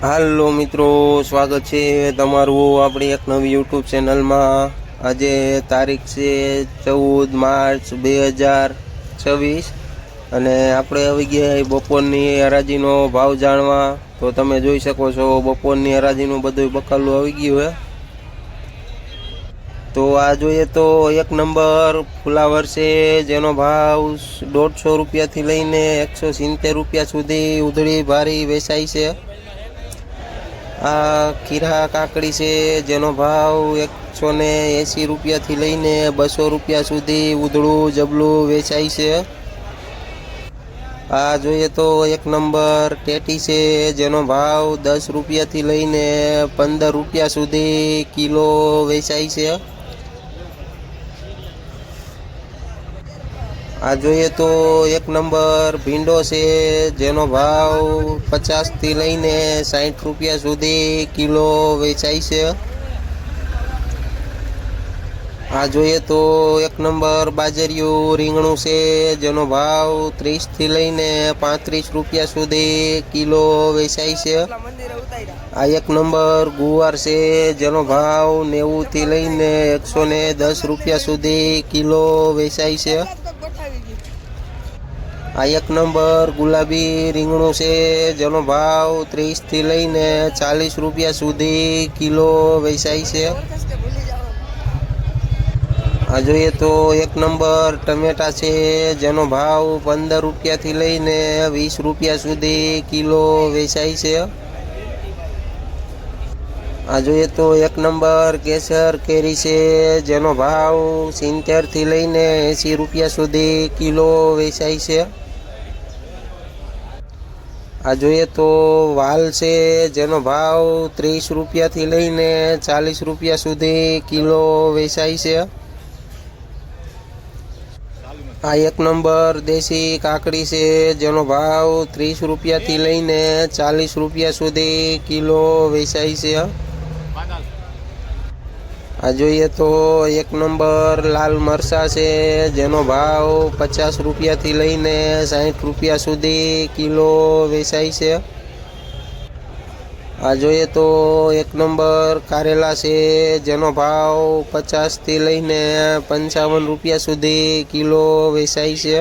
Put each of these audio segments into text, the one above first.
હાલો મિત્રો, સ્વાગત છે તમારું આપણી એક નવી યુટ્યુબ ચેનલમાં। આજે તારીખ છે 14 માર્ચ 2026 અને આપણે આવી ગયા બપોરની હરાજીનો ભાવ જાણવા। તો તમે જોઈ શકો છો બપોરની હરાજીનું બધું બકાલું આવી ગયું હે। તો આ જોઈએ તો એક નંબર ફુલાવર છે, જેનો ભાવ 150 રૂપિયાથી લઈને 170 રૂપિયા સુધી ઉધળી ભારી વેચાય છે। આ ખીરા કાકડી છે, જેનો ભાવ 180 રૂપિયાથી લઈને 200 રૂપિયા સુધી ઉધળું જબલું વેચાય છે। આ જોઈએ તો એક નંબર ટેટી છે, જેનો ભાવ 10 રૂપિયાથી લઈને 15 રૂપિયા સુધી કિલો વેચાય છે। આ જોઈએ તો એક નંબર ભીંડો છે, જેનો ભાવ 50થી લઈને 60 રૂપિયા સુધી કિલો વેચાય છે। આ જોઈએ તો એક નંબર બાજરિયું રીંગણું છે, જેનો ભાવ 30થી લઈને 35 રૂપિયા સુધી કિલો વેચાય છે। આ એક નંબર ગુવાર છે, જેનો ભાવ 90થી લઈને 110 રૂપિયા સુધી કિલો વેચાય છે। આ એક નંબર ગુલાબી રીંગણું છે, જેનો ભાવ 30થી લઈને 40 રૂપિયા સુધી કિલો વેચાય છે। આ જોઈએ તો એક નંબર ટમેટા છે, જેનો ભાવ 15 રૂપિયાથી લઈને 20 રૂપિયા સુધી કિલો વેચાય છે। આ જોઈએ તો એક નંબર કેસર કેરી છે, જેનો ભાવ 70થી લઈને 80 રૂપિયા સુધી કિલો વેચાય છે। આ જોઈએ તો વાલ છે, જેનો ભાવ 30 રૂપિયાથી લઈને 40 રૂપિયા સુધી કિલો વેચાય છે। આ એક નંબર દેશી કાકડી છે, જેનો ભાવ 30 રૂપિયાથી લઈને 40 રૂપિયા સુધી કિલો વેચાય છે। આ જોઈએ તો એક નંબર લાલ મરચાં છે, જેનો ભાવ 50 રૂપિયાથી લઈને 60 રૂપિયા સુધી કિલો વેચાય છે। આ જોઈએ તો એક નંબર કારેલા છે, જેનો ભાવ 50થી લઈને 55 રૂપિયા સુધી કિલો વેચાય છે।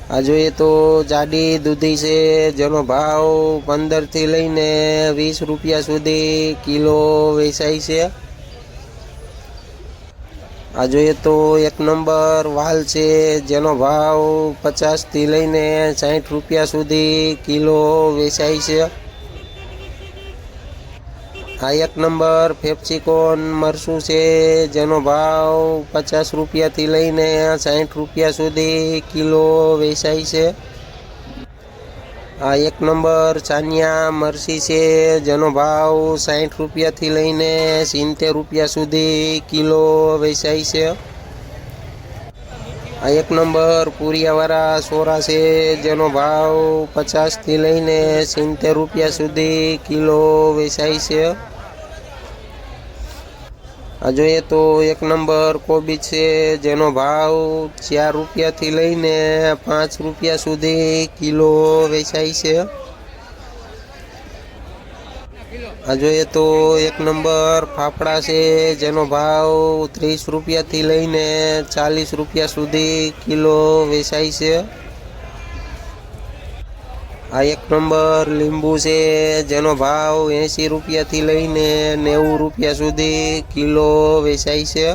આ જોઈએ તો જાડી દૂધી છે, જેનો ભાવ 15થી લઈને 20 રૂપિયા સુધી કિલો વેચાય છે। આ જોઈએ તો એક નંબર વાલ છે, જેનો ભાવ 50થી લઈને 60 રૂપિયા સુધી કિલો વેચાય છે। આ એક નંબર ફેપ્સિકોન મરચું છે, જેનો ભાવ 50 રૂપિયાથી લઈને 60 રૂપિયા સુધી કિલો વેચાય છે। આ એક નંબર ચાનિયા મરચી છે, જેનો ભાવ 60 રૂપિયાથી લઈને 70 રૂપિયા સુધી કિલો વેચાય છે। આ એક નંબર પૂરિયાવાળા સોરા છે, જેનો ભાવ 50થી લઈને 70 રૂપિયા સુધી કિલો વેચાય છે। આ જોઈએ તો એક નંબર કોબી છે, જેનો ભાવ 4 રૂપિયાથી લઈને 5 રૂપિયા સુધી કિલો વેચાય છે। આ જોઈએ તો એક નંબર ફાફડા છે, જેનો ભાવ 30 રૂપિયાથી લઈને 40 રૂપિયા સુધી કિલો વેચાય છે। આ એક નંબર લીંબુ છે, જેનો ભાવ 80 રૂપિયાથી લઈને 90 રૂપિયા સુધી કિલો વેચાય છે।